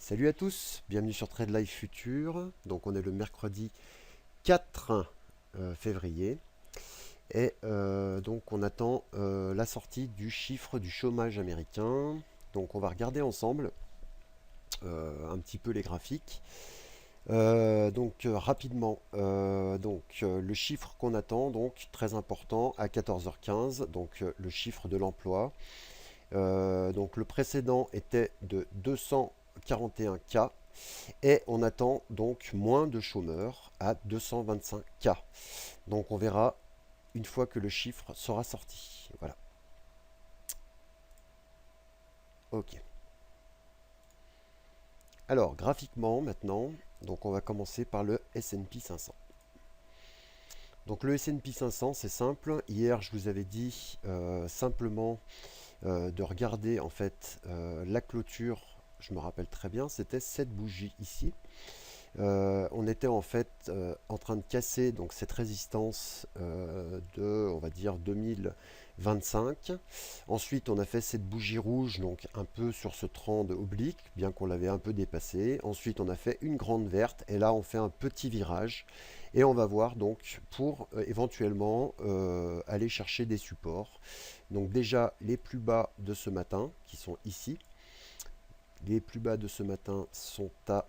Salut à tous, bienvenue sur Trade Life Future. Donc on est le mercredi 4 février et donc on attend la sortie du chiffre du chômage américain. Donc on va regarder ensemble un petit peu les graphiques. Rapidement, le chiffre qu'on attend, donc très important à 14h15, donc le chiffre de l'emploi. Donc le précédent était de 241K. Et on attend donc moins de chômeurs à 225K. Donc on verra une fois que le chiffre sera sorti. Voilà. Ok. Alors graphiquement maintenant, donc on va commencer par le S&P 500. Donc le S&P 500 c'est simple. Hier je vous avais dit simplement de regarder en fait la clôture. Je me rappelle très bien, c'était cette bougie ici. On était en fait en train de casser donc cette résistance de, on va dire, 2025. Ensuite, on a fait cette bougie rouge, donc un peu sur ce trend oblique, bien qu'on l'avait un peu dépassé. Ensuite, on a fait une grande verte, et là, on fait un petit virage. Et on va voir donc pour éventuellement aller chercher des supports. Donc déjà, les plus bas de ce matin, qui sont ici. Les plus bas de ce matin sont à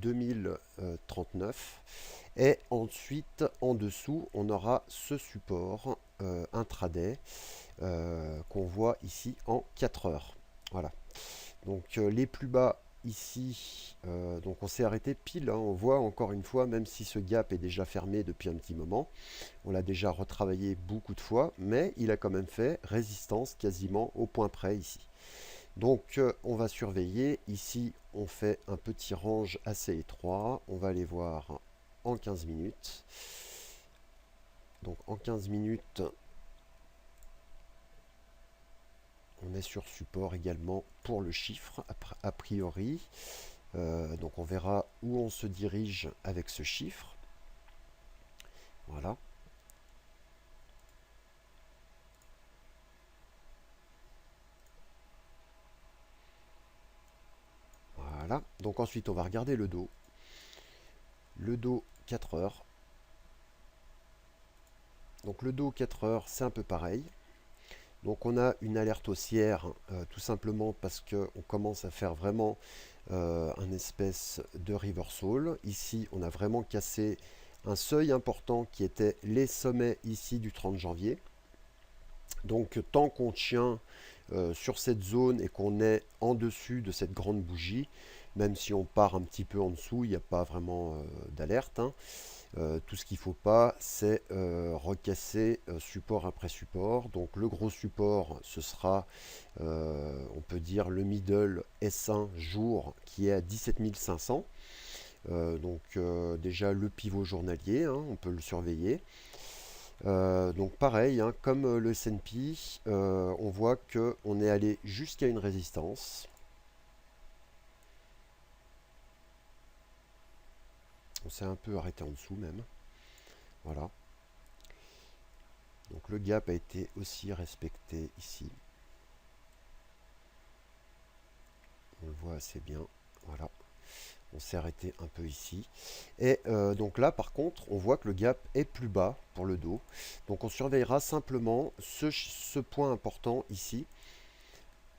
2039 et ensuite en dessous on aura ce support intraday qu'on voit ici en 4 heures. Voilà, donc les plus bas ici, donc on s'est arrêté pile, hein, on voit encore une fois, même si ce gap est déjà fermé depuis un petit moment, on l'a déjà retravaillé beaucoup de fois, mais il a quand même fait résistance quasiment au point près ici. Donc on va surveiller. Ici, on fait un petit range assez étroit. On va aller voir en 15 minutes. Donc en 15 minutes, on est sur support également pour le chiffre, a priori. Donc on verra où on se dirige avec ce chiffre. Voilà. Voilà. Donc ensuite, on va regarder le dos. Le dos 4 heures. Donc le dos 4 heures, c'est un peu pareil. Donc on a une alerte haussière tout simplement parce qu'on commence à faire vraiment un espèce de reversal. Ici on a vraiment cassé un seuil important qui était les sommets ici du 30 janvier. Donc tant qu'on tient sur cette zone et qu'on est en dessus de cette grande bougie, même si on part un petit peu en dessous, il n'y a pas vraiment d'alerte, hein. Tout ce qu'il ne faut pas, c'est recasser support après support. Donc le gros support, ce sera, on peut dire, le middle S1 jour qui est à 17 500. Déjà le pivot journalier, hein, on peut le surveiller. Donc pareil, hein, comme le S&P, on voit qu'on est allé jusqu'à une résistance. On s'est un peu arrêté en dessous même. Voilà. Donc le gap a été aussi respecté ici. On le voit assez bien. Voilà. On s'est arrêté un peu ici. Et donc là, par contre, on voit que le gap est plus bas pour le dos. Donc on surveillera simplement ce point important ici,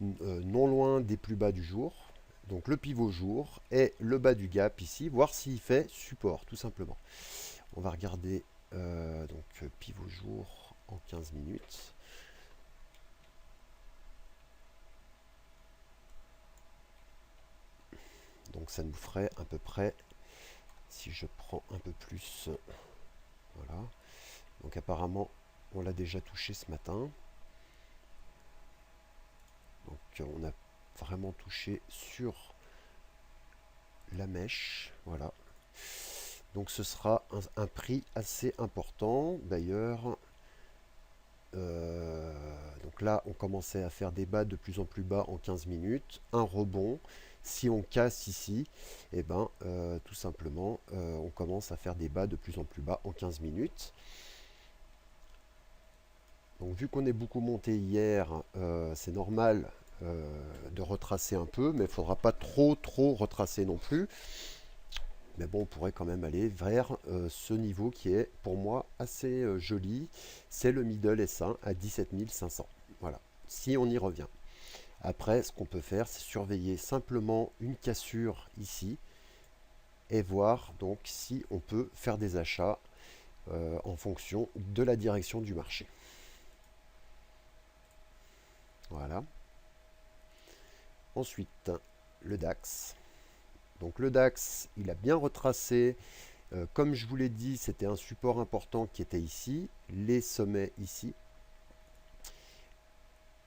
non loin des plus bas du jour. Donc le pivot jour et le bas du gap ici, voir s'il fait support, tout simplement. On va regarder pivot jour en 15 minutes. Donc ça nous ferait à peu près, si je prends un peu plus, voilà. Donc apparemment, on l'a déjà touché ce matin. Donc on a vraiment touché sur la mèche, voilà. Donc ce sera un prix assez important. D'ailleurs, donc là, on commençait à faire des bas de plus en plus bas en 15 minutes. Un rebond. Si on casse ici, et ben, tout simplement, on commence à faire des bas de plus en plus bas en 15 minutes. Donc vu qu'on est beaucoup monté hier, c'est normal de retracer un peu, mais il ne faudra pas trop retracer non plus. Mais bon, on pourrait quand même aller vers ce niveau qui est pour moi assez joli. C'est le middle S1 à 17 500. Voilà, si on y revient. Après, ce qu'on peut faire, c'est surveiller simplement une cassure ici et voir donc si on peut faire des achats en fonction de la direction du marché. Voilà. Ensuite, le DAX. Donc le DAX, il a bien retracé. Comme je vous l'ai dit, c'était un support important qui était ici, les sommets ici.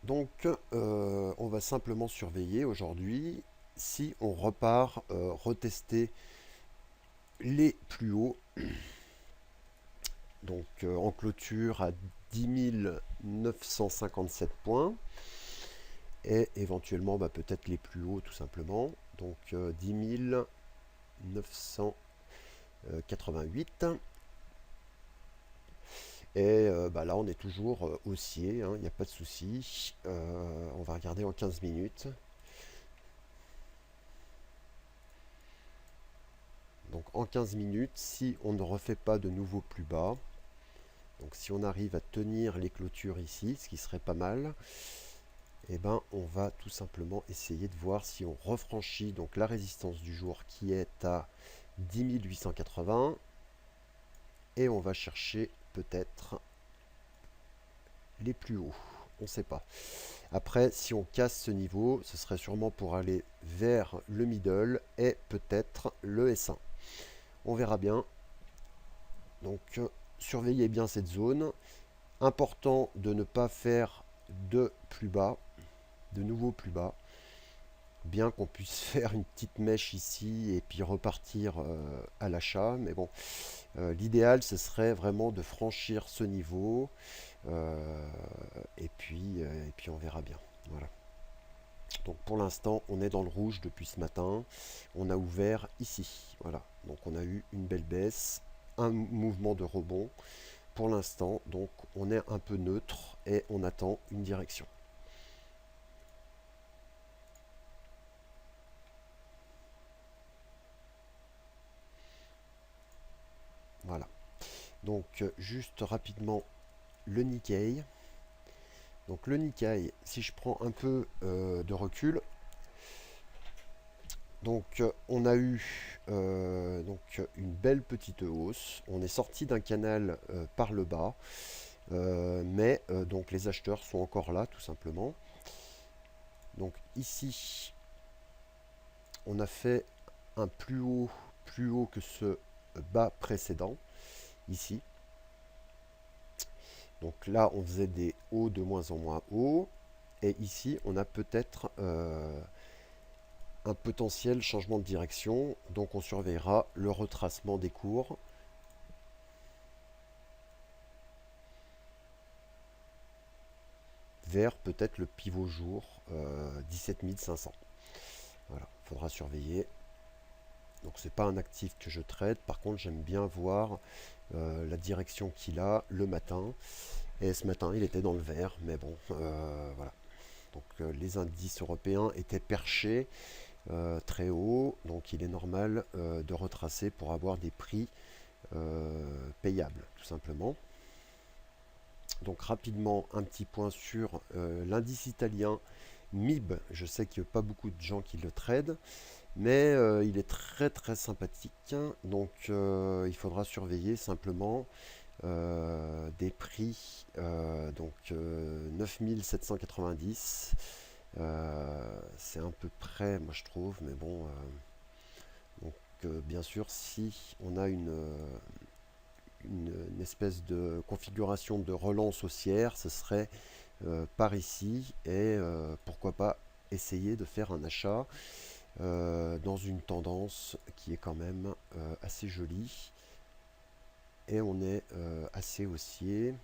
Donc on va simplement surveiller aujourd'hui si on repart retester les plus hauts. Donc en clôture à 10 957 points. Et éventuellement peut-être les plus hauts tout simplement. Donc 10 988. Et là on est toujours haussier, hein, il n'y a pas de souci. On va regarder en 15 minutes. Donc en 15 minutes, si on ne refait pas de nouveau plus bas, donc si on arrive à tenir les clôtures ici, ce qui serait pas mal, eh ben, on va tout simplement essayer de voir si on refranchit donc la résistance du jour qui est à 10 880 et on va chercher peut-être les plus hauts. On ne sait pas. Après, si on casse ce niveau, ce serait sûrement pour aller vers le middle et peut-être le S1. On verra bien. Donc, surveillez bien cette zone. Important de ne pas faire de plus bas, de nouveau plus bas. Bien qu'on puisse faire une petite mèche ici et puis repartir à l'achat. Mais bon, l'idéal, ce serait vraiment de franchir ce niveau. Et puis on verra bien. Voilà. Donc pour l'instant, on est dans le rouge depuis ce matin. On a ouvert ici. Voilà. Donc on a eu une belle baisse, un mouvement de rebond. Pour l'instant, donc on est un peu neutre et on attend une direction. Voilà. Donc juste rapidement le Nikkei. Donc le Nikkei, si je prends un peu de recul, donc on a eu donc une belle petite hausse. On est sorti d'un canal par le bas, mais donc les acheteurs sont encore là tout simplement. Donc ici, on a fait un plus haut que ce bas précédent ici. Donc là, on faisait des hauts de moins en moins hauts. Et ici, on a peut-être un potentiel changement de direction. Donc on surveillera le retracement des cours. Vers peut-être le pivot jour 17 500. Voilà, il faudra surveiller. Donc c'est pas un actif que je trade. Par contre, j'aime bien voir la direction qu'il a le matin. Et ce matin, il était dans le vert. Mais bon, voilà. Donc les indices européens étaient perchés très haut, donc il est normal de retracer pour avoir des prix payables, tout simplement. Donc rapidement, un petit point sur l'indice italien MIB. Je sais qu'il n'y a pas beaucoup de gens qui le tradent, mais il est très sympathique. Donc il faudra surveiller simplement des prix, donc 9790. C'est un peu près, moi je trouve, mais bon. Donc, bien sûr, si on a une espèce de configuration de relance haussière, ce serait par ici et pourquoi pas essayer de faire un achat dans une tendance qui est quand même assez jolie et on est assez haussier.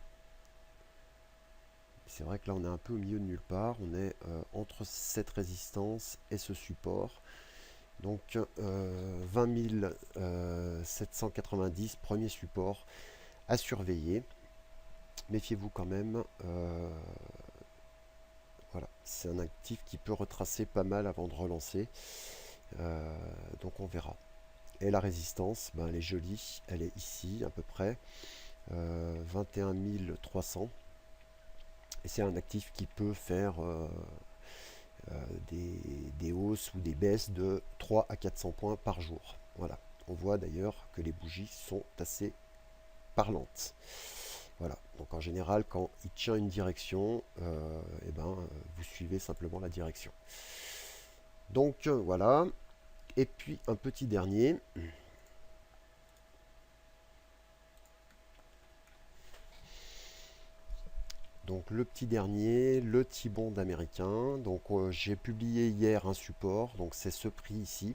C'est vrai que là on est un peu au milieu de nulle part, on est entre cette résistance et ce support. Donc 20 790, premier support à surveiller. Méfiez-vous quand même. Voilà, c'est un actif qui peut retracer pas mal avant de relancer. Donc on verra. Et la résistance, ben, elle est jolie, elle est ici à peu près, 21 300. Et c'est un actif qui peut faire des hausses ou des baisses de 3 à 400 points par jour. Voilà. On voit d'ailleurs que les bougies sont assez parlantes. Voilà. Donc en général, quand il tient une direction, eh ben, vous suivez simplement la direction. Donc voilà. Et puis un petit dernier. Donc le petit dernier, le T-bond américain. Donc j'ai publié hier un support. Donc c'est ce prix ici.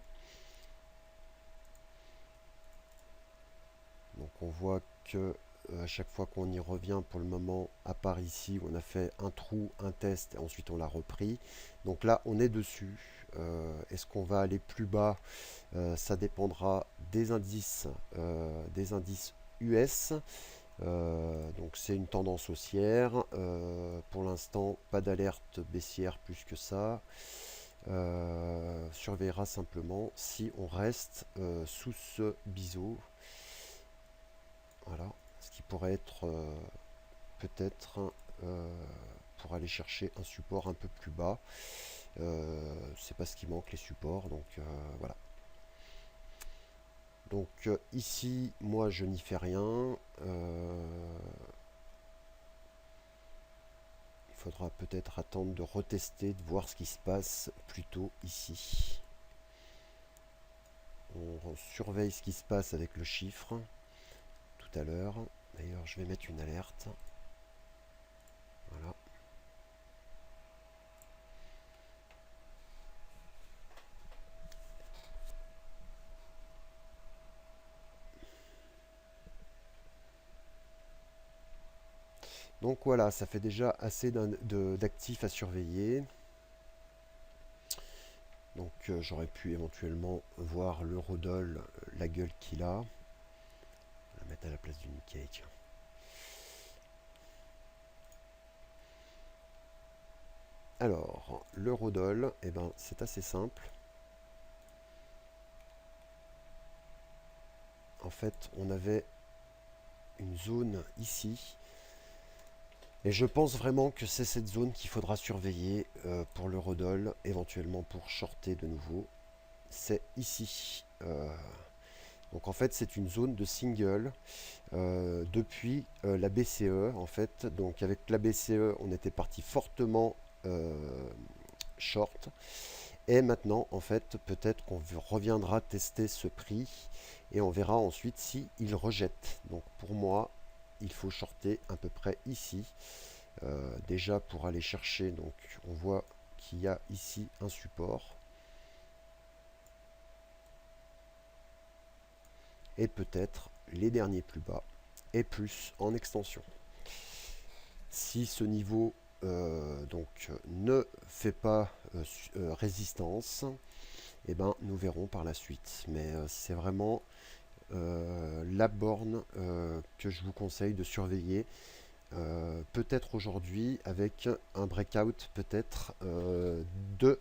Donc on voit que à chaque fois qu'on y revient, pour le moment, à part ici où on a fait un trou, un test et ensuite on l'a repris. Donc là on est dessus. Est-ce qu'on va aller plus bas? Ça dépendra des indices US. Donc c'est une tendance haussière. Pour l'instant, pas d'alerte baissière plus que ça. Surveillera simplement si on reste sous ce biseau. Voilà, ce qui pourrait être peut-être pour aller chercher un support un peu plus bas. C'est pas ce qui manque, les supports, donc voilà. Donc ici, moi je n'y fais rien. Il faudra peut-être attendre de retester, de voir ce qui se passe plutôt ici. On surveille ce qui se passe avec le chiffre tout à l'heure. D'ailleurs, je vais mettre une alerte. Voilà. Donc voilà, ça fait déjà assez d'actifs à surveiller. Donc j'aurais pu éventuellement voir l'eurodoll, la gueule qu'il a. On va la mettre à la place du Nikkei. Alors, l'eurodoll, eh ben, c'est assez simple. En fait, on avait une zone ici. Et je pense vraiment que c'est cette zone qu'il faudra surveiller pour l'eurodoll, éventuellement pour shorter de nouveau. C'est ici. Donc en fait, c'est une zone de single depuis la BCE. En fait, donc avec la BCE, on était parti fortement short. Et maintenant, en fait, peut-être qu'on reviendra tester ce prix et on verra ensuite si il rejette. Donc pour moi, il faut shorter à peu près ici. Déjà pour aller chercher, donc on voit qu'il y a ici un support. Et peut-être les derniers plus bas et plus en extension. Si ce niveau donc ne fait pas résistance, eh ben, nous verrons par la suite. Mais c'est vraiment la borne que je vous conseille de surveiller. Peut-être aujourd'hui avec un breakout peut-être de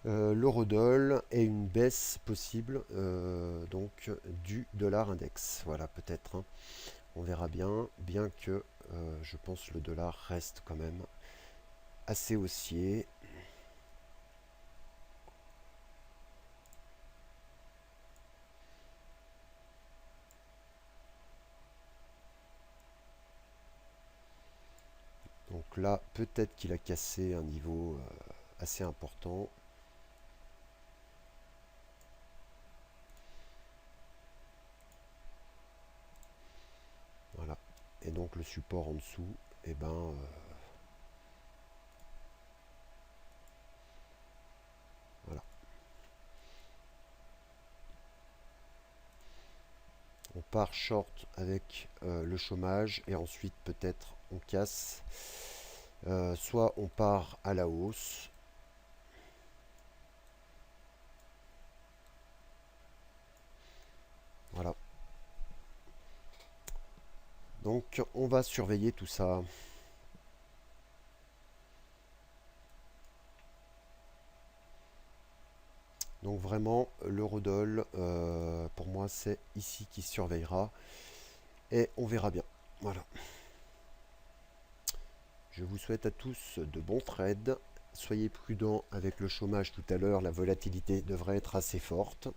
l'eurodoll et une baisse possible donc du dollar index. Voilà, peut-être. Hein. On verra bien, bien que je pense le dollar reste quand même assez haussier. Donc là, peut-être qu'il a cassé un niveau assez important. Voilà. Et donc le support en dessous, eh ben, voilà. On part short avec le chômage et ensuite peut-être on casse. Soit on part à la hausse. Voilà. Donc on va surveiller tout ça. Donc vraiment, l'eurodoll, pour moi, c'est ici qui surveillera. Et on verra bien. Voilà. Je vous souhaite à tous de bons trades. Soyez prudents avec le chômage tout à l'heure. La volatilité devrait être assez forte.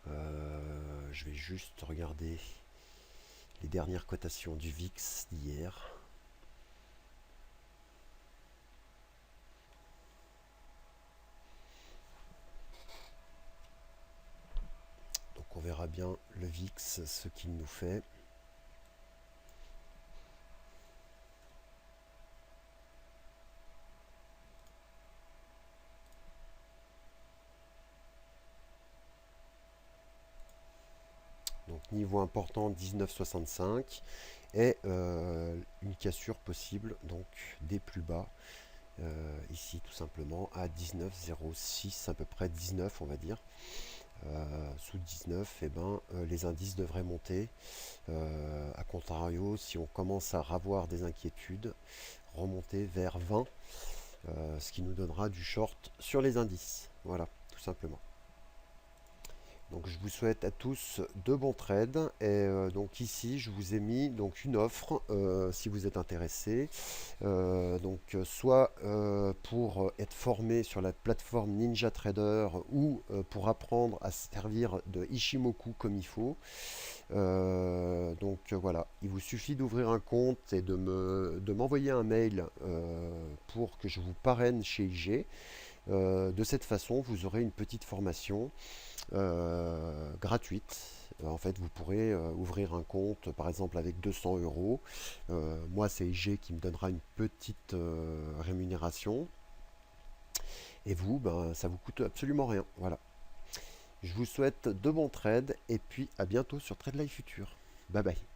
Je vais juste regarder les dernières cotations du VIX d'hier. Donc on verra bien le VIX, ce qu'il nous fait. Donc niveau important 19,65 et une cassure possible donc des plus bas ici tout simplement à 19,06, à peu près 19 on va dire. Sous 19 et ben, les indices devraient monter. A contrario, si on commence à avoir des inquiétudes, remonter vers 20, ce qui nous donnera du short sur les indices. Voilà, tout simplement. Donc je vous souhaite à tous de bons trades et donc ici je vous ai mis donc une offre si vous êtes intéressé, soit pour être formé sur la plateforme Ninja Trader ou pour apprendre à servir de Ishimoku comme il faut. Voilà, il vous suffit d'ouvrir un compte et de m'envoyer un mail pour que je vous parraine chez IG. De cette façon, vous aurez une petite formation gratuite. En fait, vous pourrez ouvrir un compte, par exemple, avec 200 euros. Moi, c'est IG qui me donnera une petite rémunération. Et vous, ben, ça vous coûte absolument rien. Voilà. Je vous souhaite de bons trades et puis à bientôt sur Trade Life Future. Bye bye.